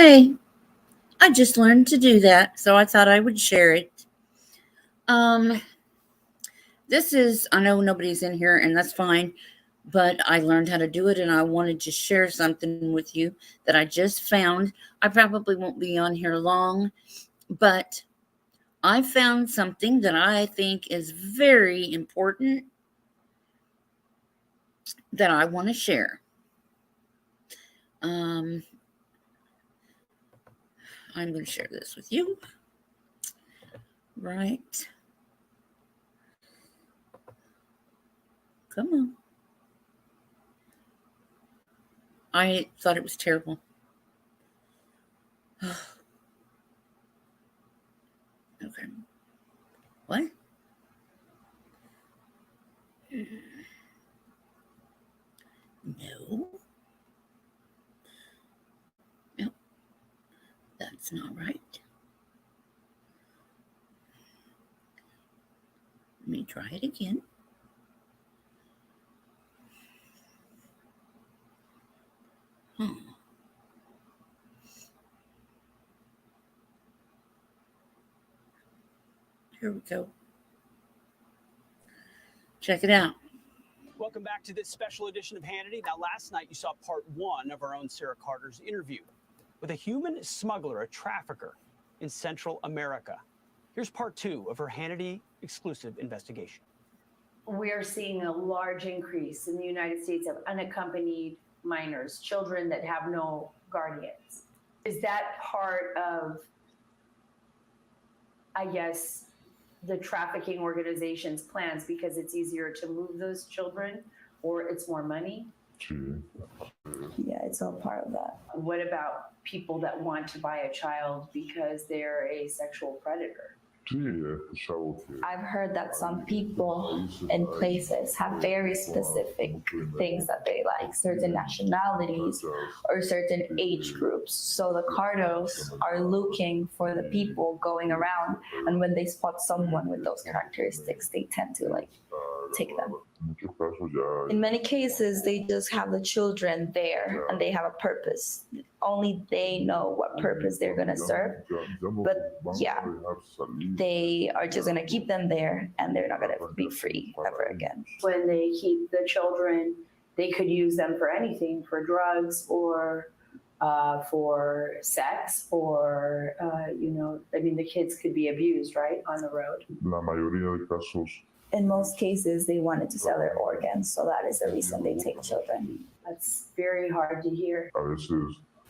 Hey, I just learned to do that, so I thought I would share it. Um, I know nobody's in here, and that's fine, but I learned how to do it, and I wanted to share something with you that I just found. I probably won't be on here long, but I found something that I think is very important that I want to share. Um, I'm going to share this with you. Right. Come on. I thought it was terrible. Okay. What? No. No, that's not right. Let me try it again. Here we go. Check it out. Welcome back to this special edition of Hannity. Now, last night you saw part one of our own Sarah Carter's interview with a human smuggler, a trafficker in Central America. Here's part two of her Hannity exclusive investigation. We are seeing a large increase in the United States of unaccompanied minors, children that have no guardians. Is that part of, I guess, the trafficking organization's plans because it's easier to move those children or it's more money? Yeah, it's all part of that. What about people that want to buy a child because they're a sexual predator? I've heard that some people in places have very specific things that they like, certain nationalities or certain age groups. So the cartels are looking for the people going around, and when they spot someone with those characteristics, they tend to take them. In many cases, they just have the children there and they have a purpose. Only they know what purpose they're going to serve. But yeah, they are just going to keep them there and they're not going to be free ever again. When they keep the children, they could use them for anything, for drugs or for sex or, the kids could be abused, right, on the road. In most cases, they wanted to sell their organs, so that is the reason they take children. That's very hard to hear.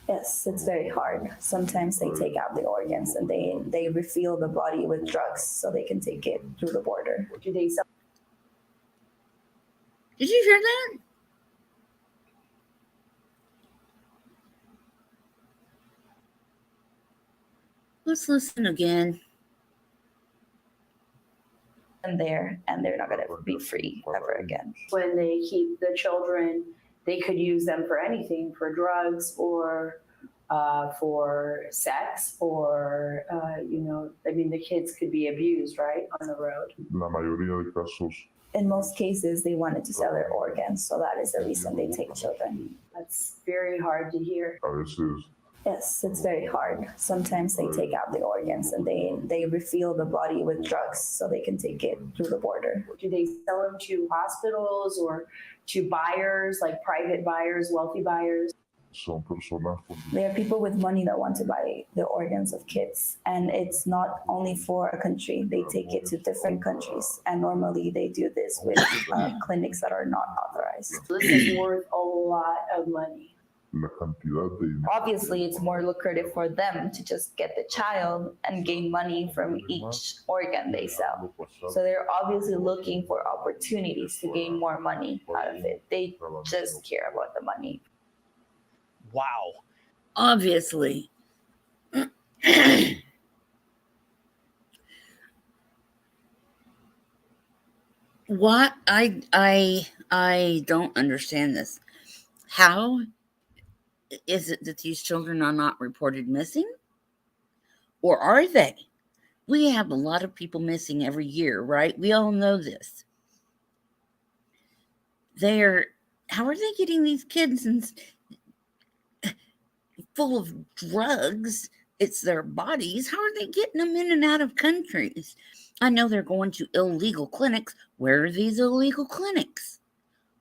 Yes, it's very hard. Sometimes they take out the organs and they refill the body with drugs so they can take it through the border. Do they sell? Did you hear that? Let's listen again. There and they're not going to be free ever again. When they keep the children, they could use them for anything, for drugs or for sex or, the kids could be abused, right, on the road. In most cases, they wanted to sell their organs, so that is the reason they take children. That's very hard to hear. Yes, it's very hard. Sometimes they take out the organs and they refill the body with drugs so they can take it through the border. Do they sell them to hospitals or to buyers, like private buyers, wealthy buyers? There are people with money that want to buy the organs of kids, and it's not only for a country. They take it to different countries, and normally they do this with clinics that are not authorized. This is worth a lot of money. Obviously, it's more lucrative for them to just get the child and gain money from each organ they sell. So they're obviously looking for opportunities to gain more money out of it. They just care about the money. Wow. Obviously. What I don't understand this. How is it that these children are not reported missing? Or are they? We have a lot of people missing every year, right? We all know this. How are they getting these kids and full of drugs. It's their bodies. How are they getting them in and out of countries? I know they're going to illegal clinics. Where are these illegal clinics?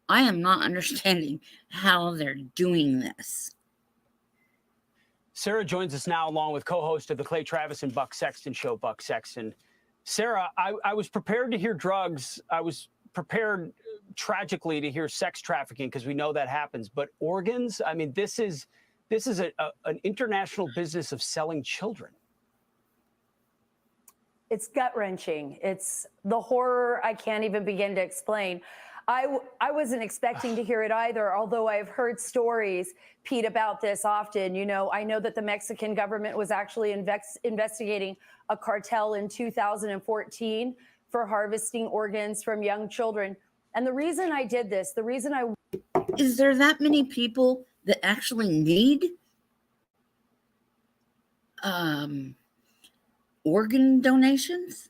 I am not understanding how they're doing this. Sarah joins us now along with co-host of the Clay Travis and Buck Sexton show, Buck Sexton. Sarah, I was prepared to hear drugs. I was prepared tragically to hear sex trafficking because we know that happens. But organs, I mean, this is an international business of selling children. It's gut-wrenching. It's the horror I can't even begin to explain. I wasn't expecting to hear it either, although I've heard stories, Pete, about this often. You know, I know that the Mexican government was actually investigating a cartel in 2014 for harvesting organs from young children. And the reason I did this, the reason I... Is there that many people that actually need organ donations?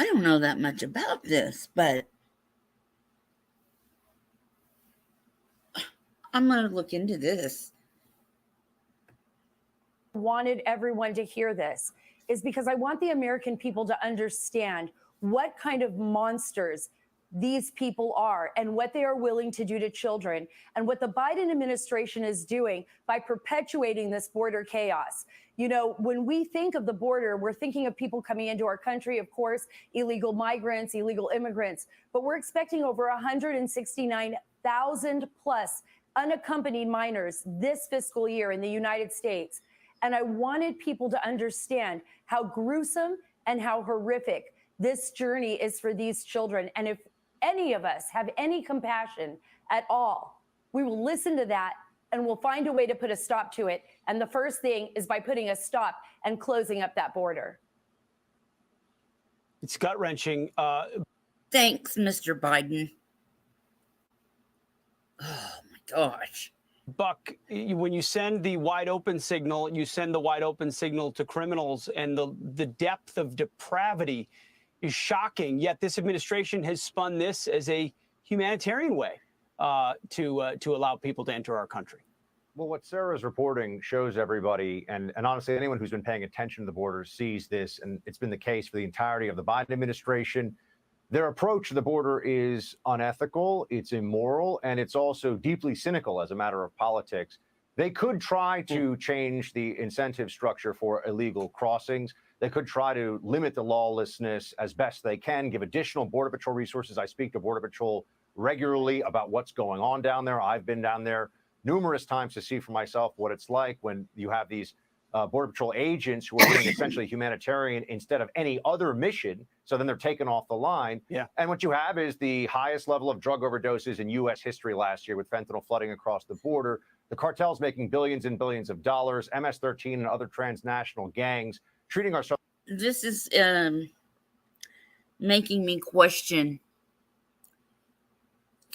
I don't know that much about this, but I'm going to look into this. Wanted everyone to hear this is because I want the American people to understand what kind of monsters these people are and what they are willing to do to children and what the Biden administration is doing by perpetuating this border chaos. You know, when we think of the border, we're thinking of people coming into our country, of course, illegal migrants, illegal immigrants, but we're expecting over 169,000 plus unaccompanied minors this fiscal year in the United States. And I wanted people to understand how gruesome and how horrific this journey is for these children. And if any of us have any compassion at all, we will listen to that and we'll find a way to put a stop to it. And the first thing is by putting a stop and closing up that border. It's gut-wrenching. Thanks, Mr. Biden. Oh, my gosh. Buck, when you send the wide open signal, you send the wide open signal to criminals, and the depth of depravity is shocking. Yet this administration has spun this as a humanitarian way to allow people to enter our country. Well, what Sarah's reporting shows everybody, and honestly, anyone who's been paying attention to the border sees this, and it's been the case for the entirety of the Biden administration. Their approach to the border is unethical, it's immoral, and it's also deeply cynical as a matter of politics. They could try to change the incentive structure for illegal crossings. They could try to limit the lawlessness as best they can, give additional Border Patrol resources. I speak to Border Patrol regularly about what's going on down there. I've been down there numerous times to see for myself what it's like when you have these Border Patrol agents who are doing essentially humanitarian instead of any other mission. So then they're taken off the line. Yeah. And what you have is the highest level of drug overdoses in U.S. history last year with fentanyl flooding across the border. The cartels making billions and billions of dollars, MS-13 and other transnational gangs treating ourselves. This is making me question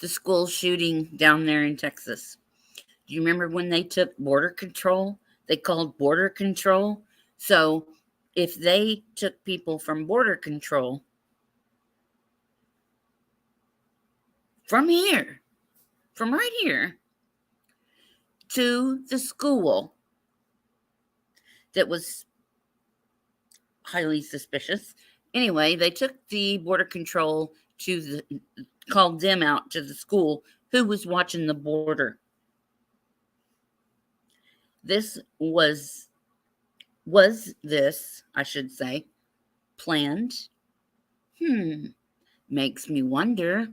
the school shooting down there in Texas. Do you remember when they took border control? They called border control. So if they took people from border control from here, from right here, to the school that was highly suspicious. Anyway, they took the border control called them out to the school who was watching the border. This was this, I should say, planned? Makes me wonder.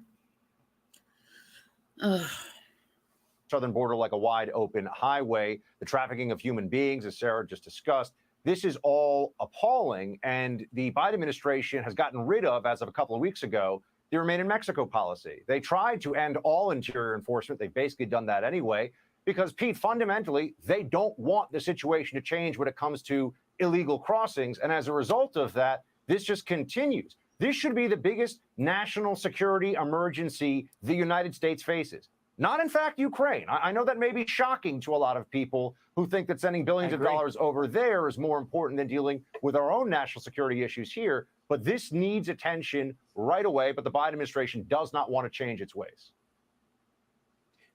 Southern border like a wide open highway, the trafficking of human beings, as Sarah just discussed. This is all appalling, and the Biden administration has gotten rid of, as of a couple of weeks ago, the Remain in Mexico policy. They tried to end all interior enforcement. They've basically done that anyway, because, Pete, fundamentally, they don't want the situation to change when it comes to illegal crossings. And as a result of that, this just continues. This should be the biggest national security emergency the United States faces. Not, in fact, Ukraine. I know that may be shocking to a lot of people who think that sending billions of dollars over there is more important than dealing with our own national security issues here. But this needs attention right away. But the Biden administration does not want to change its ways.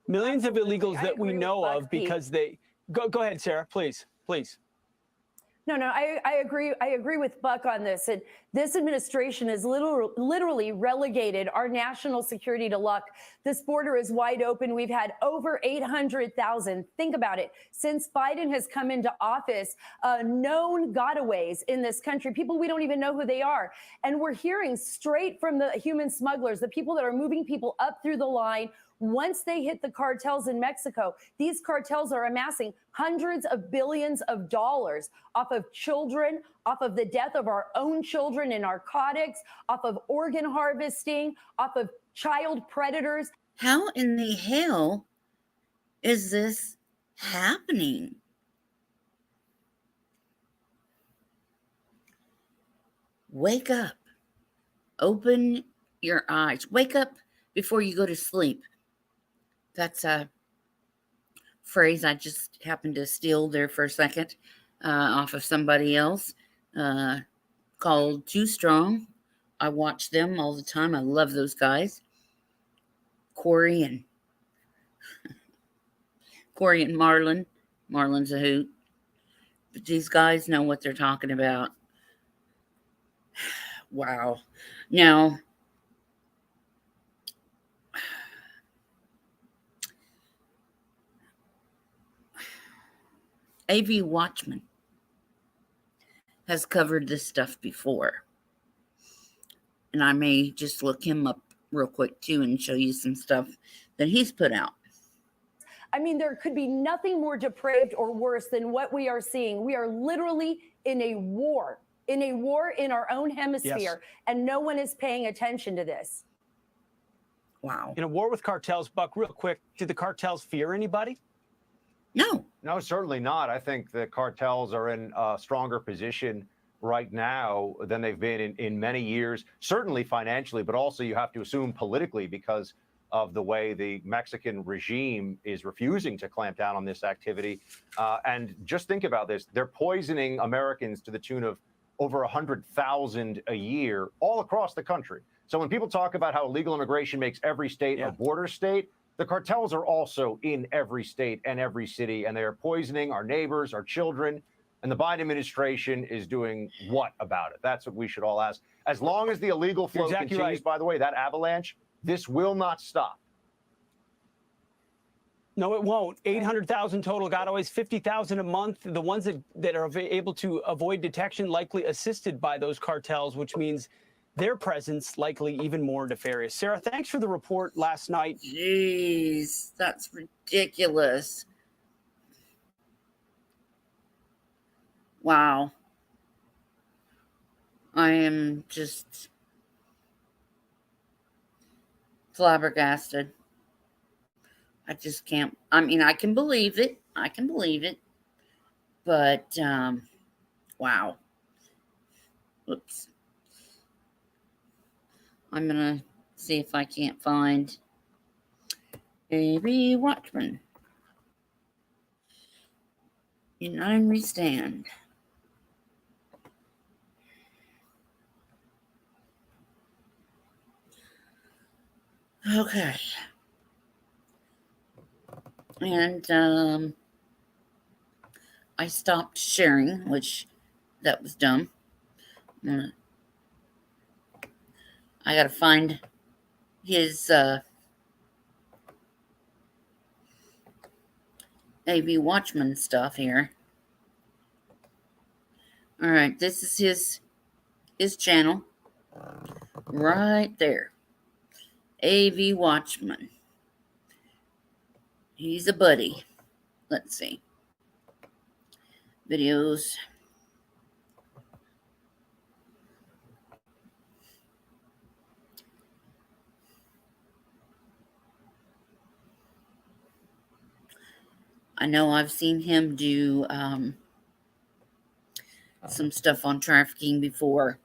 Millions of Absolutely. illegals I that we agree with know Buck, of Pete. because they go ahead, Sarah, please. No, I agree. I agree with Buck on this. And this administration has literally relegated our national security to luck. This border is wide open. We've had over 800,000. Think about it. Since Biden has come into office, known gotaways in this country, people we don't even know who they are. And we're hearing straight from the human smugglers, the people that are moving people up through the line. Once they hit the cartels in Mexico, these cartels are amassing hundreds of billions of dollars off of children, off of the death of our own children in narcotics, off of organ harvesting, off of child predators. How in the hell is this happening? Wake up. Open your eyes. Wake up before you go to sleep. That's a phrase I just happened to steal there for a second off of somebody else called Too Strong. I watch them all the time. I love those guys. Corey and Marlon. Marlon's a hoot. But these guys know what they're talking about. Wow. Now, AV Watchmen has covered this stuff before. And I may just look him up real quick too and show you some stuff that he's put out. I mean, there could be nothing more depraved or worse than what we are seeing. We are literally in a war in our own hemisphere, Yes. and no one is paying attention to this. Wow. In a war with cartels, Buck, real quick, do the cartels fear anybody? No, certainly not. I think the cartels are in a stronger position right now than they've been in many years, certainly financially, but also you have to assume politically because of the way the Mexican regime is refusing to clamp down on this activity. And just think about this. They're poisoning Americans to the tune of over 100,000 a year all across the country. So when people talk about how illegal immigration makes every state a border state, the cartels are also in every state and every city, and they are poisoning our neighbors, our children. And the Biden administration is doing what about it? That's what we should all ask. As long as the illegal flow continues, by the way, that avalanche, this will not stop. No, it won't. 800,000 total gotaways, 50,000 a month. The ones that are able to avoid detection likely assisted by those cartels, which means their presence likely even more nefarious. Sarah, thanks for the report last night. Jeez, that's ridiculous. Wow. I am just flabbergasted. I just can't. I mean, I can believe it. But, wow. Oops. I'm going to see if I can't find AV Watchmen United We Stand. Okay. And I stopped sharing, which that was dumb. I got to find his AV Watchman stuff here. All right, this is his channel right there. AV Watchman. He's a buddy. Let's see. Videos. I know I've seen him do some stuff on trafficking before,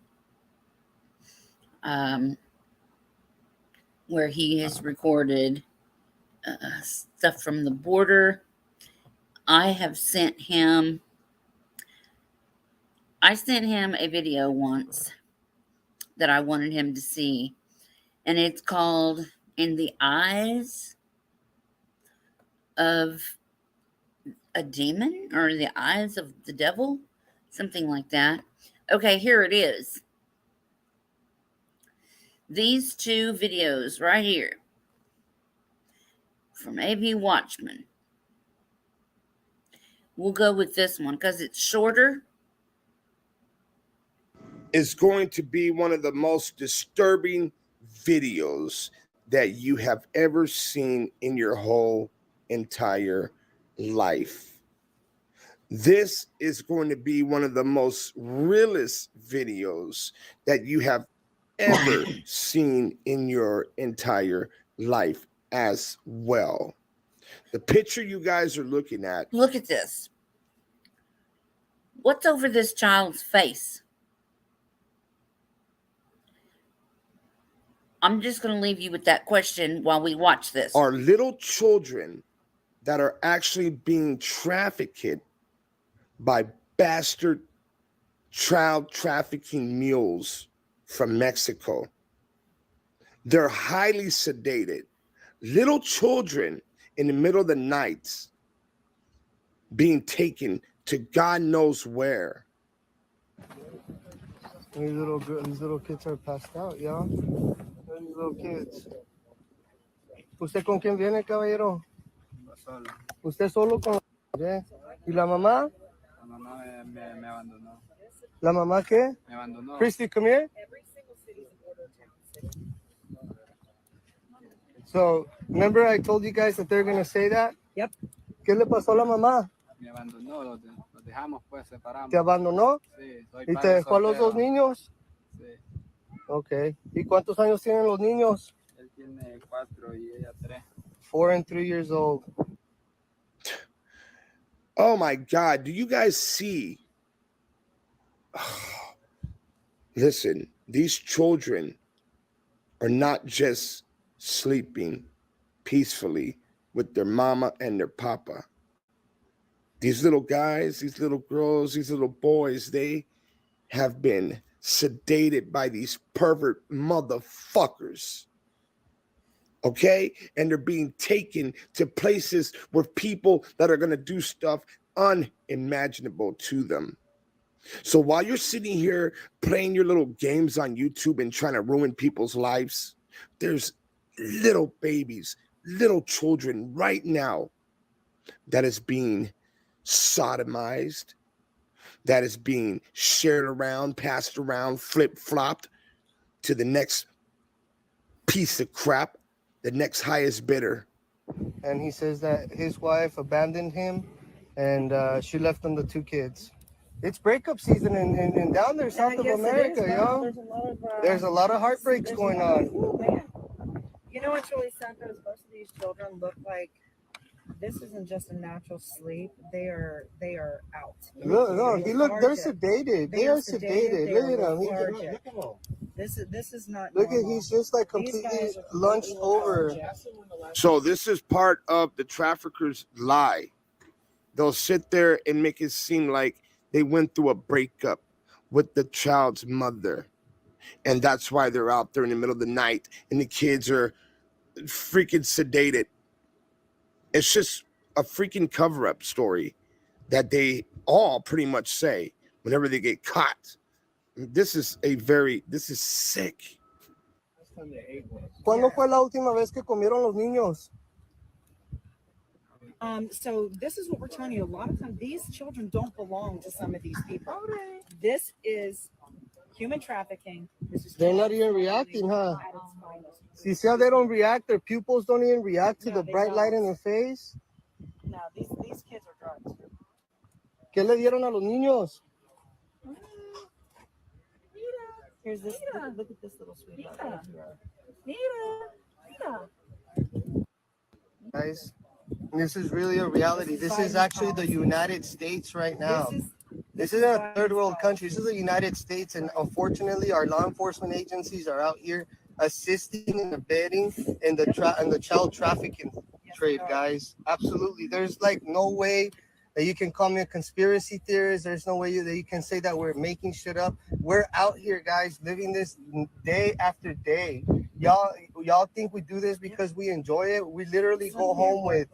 where he has recorded stuff from the border. I sent him a video once that I wanted him to see, and it's called In the Eyes of a demon or the eyes of the devil, something like that. Okay, here it is. These two videos right here from AV Watchmen. We'll go with this one because it's shorter. It's going to be one of the most disturbing videos that you have ever seen in your whole entire life. This is going to be one of the most realest videos that you have ever seen in your entire life as well. The picture you guys are looking at. Look at this. What's over this child's face? I'm just going to leave you with that question while we watch this. Are little children that are actually being trafficked by bastard child trafficking mules from Mexico. They're highly sedated. Little children in the middle of the night being taken to God knows where. These little kids are passed out, y'all. These little kids. ¿Usted con quién viene, caballero? Solo. ¿Usted solo con la... ¿Y la mamá? La mamá me abandonó. ¿La mamá qué? Me abandonó. Christy, come here. So, remember I told you guys that they're going to say that? Yep. ¿Qué le pasó a la mamá? Me abandonó, los dejamos, pues, separamos. ¿Te abandonó? Sí, soy ¿Y padre te dejó a los soltero. dos niños? Sí. Ok. ¿Y cuántos años tienen los niños? Él tiene 4 y ella 3. 4 and 3 years old. Oh my God, do you guys see? Listen, these children are not just sleeping peacefully with their mama and their papa. These little guys, these little girls, these little boys, they have been sedated by these pervert motherfuckers. Okay? And they're being taken to places where people that are going to do stuff unimaginable to them. So while you're sitting here playing your little games on YouTube and trying to ruin people's lives, there's little babies, little children right now that is being sodomized, that is being shared around, passed around, flip-flopped to the next piece of crap, the next highest bidder. And he says that his wife abandoned him and she left him the 2 kids. It's breakup season in down there, south of America, yo. There's a lot of heartbreaks going on. You know what's really sad though is most of these children look like this isn't just a natural sleep. They are out. Look, they're sedated. They are sedated. Look at them. Look at them. This is not. Look at he's just like completely lunched over. So this is part of the traffickers' lie. They'll sit there and make it seem like they went through a breakup with the child's mother. And that's why they're out there in the middle of the night and the kids are freaking sedated. It's just a freaking cover-up story that they all pretty much say whenever they get caught. This is sick. ¿Cuándo fue la última vez que comieron los niños? So this is what we're telling you. A lot of times, these children don't belong to some of these people. This is human trafficking. They're not even reacting, huh? See how they don't react? Their pupils don't even react to the bright light in their face? No, these kids are drugs. ¿Qué le dieron a los niños? Here's this. Look at this little sweetie. Guys, this is really a reality. This is actually the United States right now. This isn't a third world country. This is the United States, and unfortunately, our law enforcement agencies are out here assisting and abetting in the child trafficking trade, guys. Absolutely. There's like no way that you can call me a conspiracy theorist. There's no way that you can say that we're making shit up. We're out here, guys, living this day after day. Y'all think we do this because we enjoy it? We literally go home with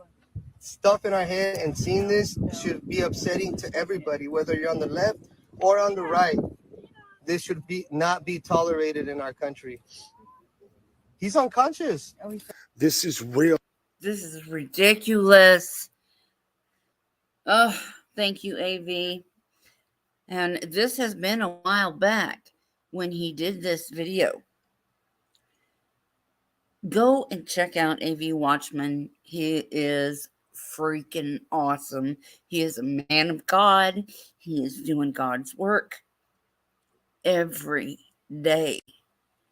stuff in our head and seeing this should be upsetting to everybody, whether you're on the left or on the right. This should not be tolerated in our country. He's unconscious. This is real. This is ridiculous. Oh, thank you, AV. And this has been a while back when he did this video. Go and check out AV Watchmen. He is freaking awesome. He is a man of God. He is doing God's work every day.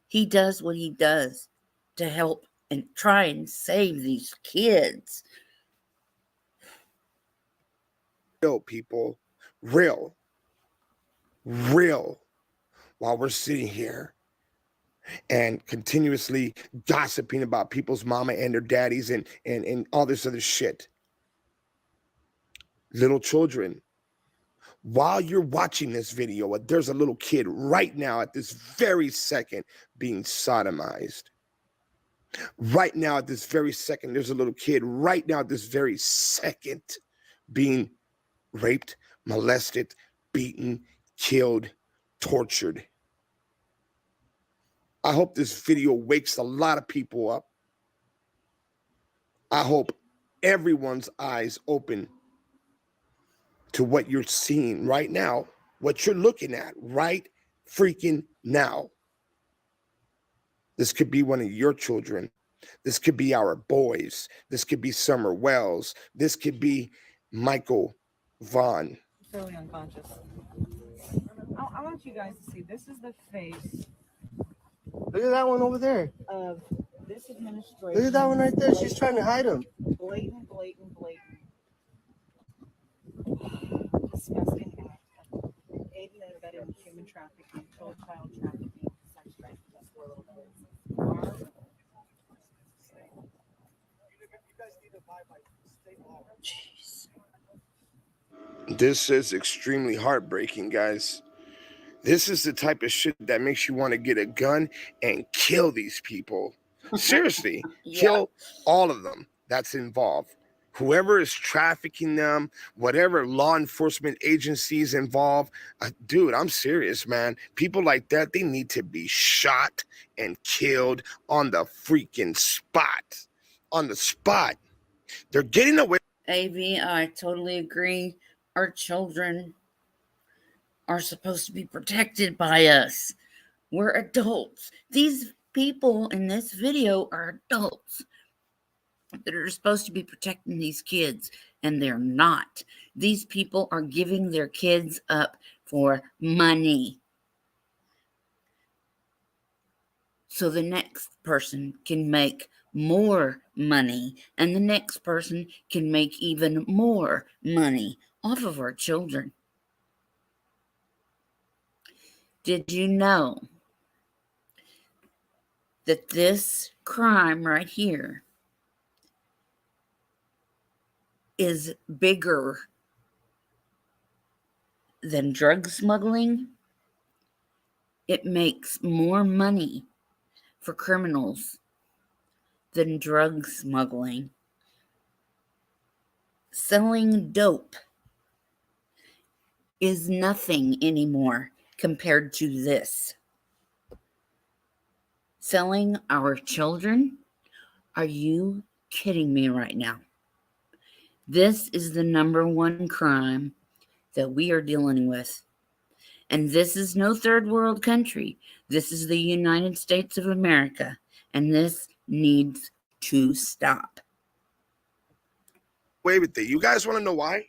He does what he does to help and try and save these kids. Real people. Real. While we're sitting here and continuously gossiping about people's mama and their daddies and all this other shit. Little children, while you're watching this video, there's a little kid right now at this very second being sodomized. Right now at this very second, there's a little kid right now at this very second being raped, molested, beaten, killed, tortured. I hope this video wakes a lot of people up. I hope everyone's eyes open to what you're seeing right now, what you're looking at right freaking now. This could be one of your children. This could be our boys. This could be Summer Wells. This could be Michael Vaughn. Totally unconscious. I want you guys to see, this is the face Look at that one over there. of this administration. Look at that one right there. She's trying to hide him. Blatant. Disgusting act of aiding and abetting human trafficking, child trafficking, sex trafficking for little kids. Jeez. This is extremely heartbreaking, guys. This is the type of shit that makes you want to get a gun and kill these people. Seriously, Yeah. kill all of them that's involved. Whoever is trafficking them, whatever law enforcement agencies involved, dude, I'm serious, man. People like that, they need to be shot and killed on the freaking spot. On the spot. They're getting away. AV, I totally agree. Our children are supposed to be protected by us. We're adults. These people in this video are adults that are supposed to be protecting these kids, and they're not. These people are giving their kids up for money, so the next person can make more money, and the next person can make even more money off of our children. Did you know that this crime right here is bigger than drug smuggling? It makes more money for criminals than drug smuggling. Selling dope is nothing anymore compared to this. Selling our children? Are you kidding me right now? This is the number one crime that we are dealing with. And this is no third world country. This is the United States of America. And this needs to stop. Away with it. You guys want to know why?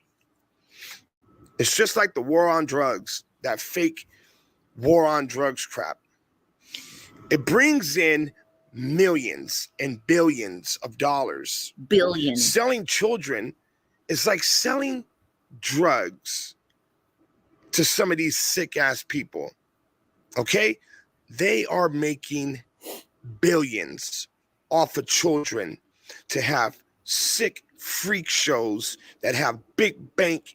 It's just like the war on drugs, that fake war on drugs crap. It brings in millions and billions of dollars. Billions. Selling children is like selling drugs to some of these sick ass people. Okay? They are making billions off of children to have sick freak shows that have big banks,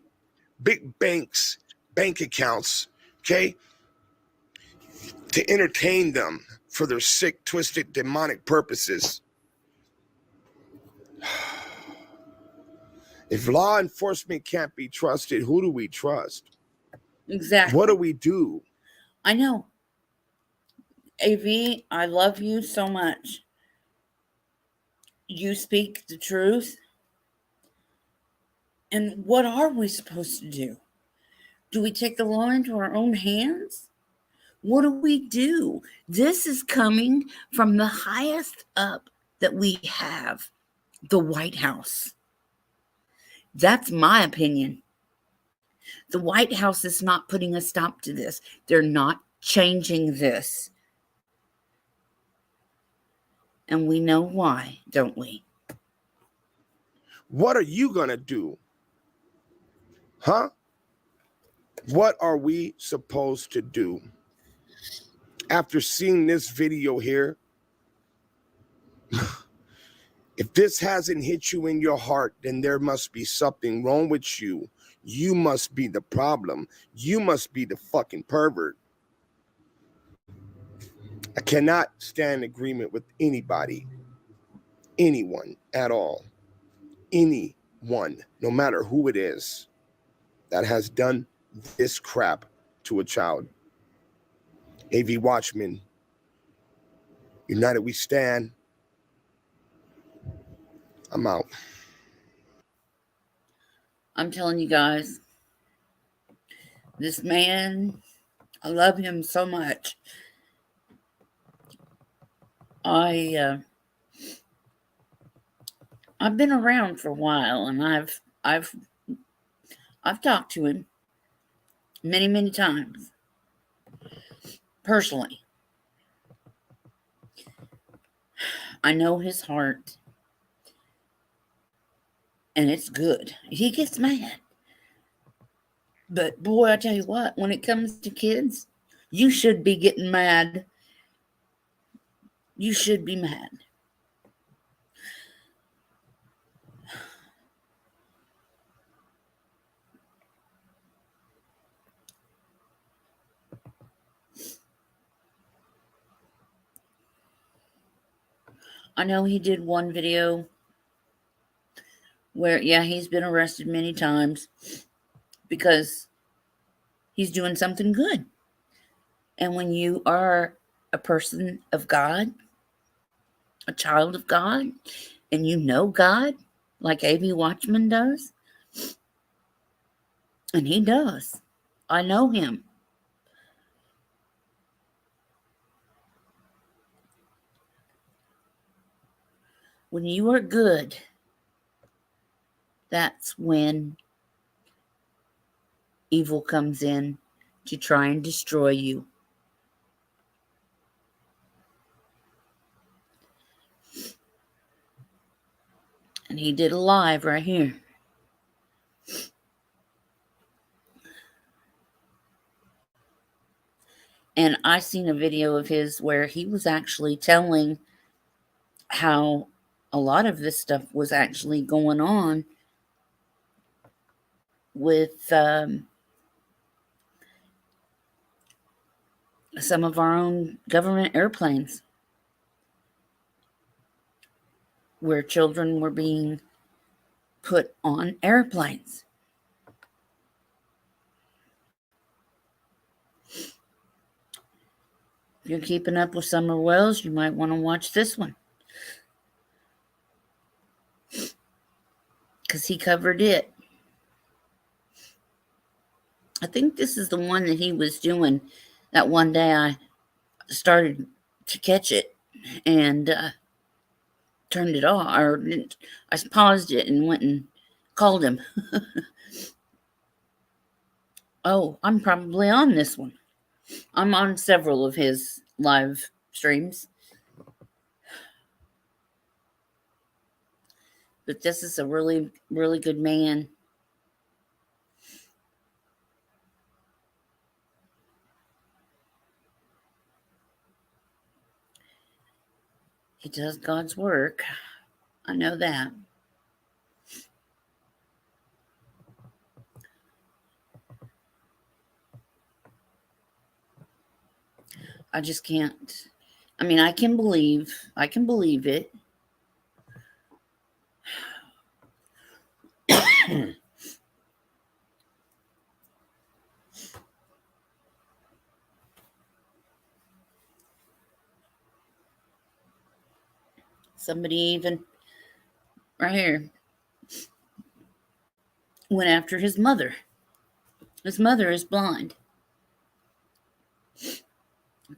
bank accounts, okay, to entertain them for their sick, twisted, demonic purposes. If law enforcement can't be trusted, who do we trust? Exactly. What do we do? I know. AV, I love you so much. You speak the truth. And what are we supposed to do? Do we take the law into our own hands? What do we do? This is coming from the highest up that we have, the White House. That's my opinion. The White House is not putting a stop to this. They're not changing this. And we know why, don't we? What are you going to do? Huh? What are we supposed to do? After seeing this video here, if this hasn't hit you in your heart, then there must be something wrong with you. You must be the problem. You must be the fucking pervert. I cannot stand in agreement with anybody, anyone at all, anyone, no matter who it is, that has done this crap to a child. AV Watchmen United we stand. I'm out. I'm telling you guys, this man, I love him so much. I've been around for a while, and I've talked to him many, many times personally. I know his heart, and it's good. He gets mad, but boy, I tell you what, when it comes to kids, you should be getting mad. You should be mad. I know he did one video where, yeah, he's been arrested many times because he's doing something good. And when you are a person of God, a child of God, and you know God, like AV Watchman does, and he does. I know him. When you are good, that's when evil comes in to try and destroy you. And he did a live right here. And I seen a video of his where he was actually telling how a lot of this stuff was actually going on with some of our own government airplanes, where children were being put on airplanes. If you're keeping up with Summer Wells, you might want to watch this one, because he covered it. I think this is the one that he was doing that one day I started to catch it and turned it off, or I paused it and went and called him. Oh, I'm probably on this one. I'm on several of his live streams. But this is a really, really good man. He does God's work. I know that. I just can't. I mean, I can believe it. Somebody even right here went after his mother. His mother is blind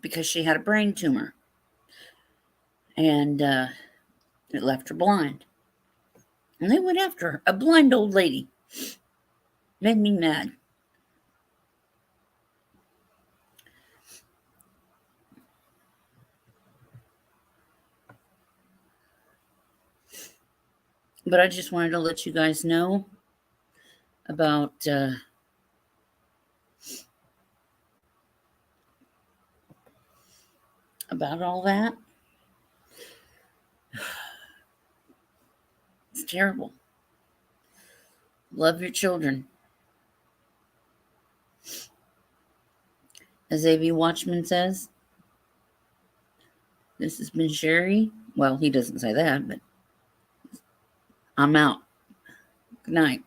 because she had a brain tumor, and it left her blind. And they went after her, a blind old lady. Made me mad. But I just wanted to let you guys know about all that. It's terrible. Love your children. As AV Watchman says, this has been Sherry. Well, he doesn't say that, but I'm out. Good night.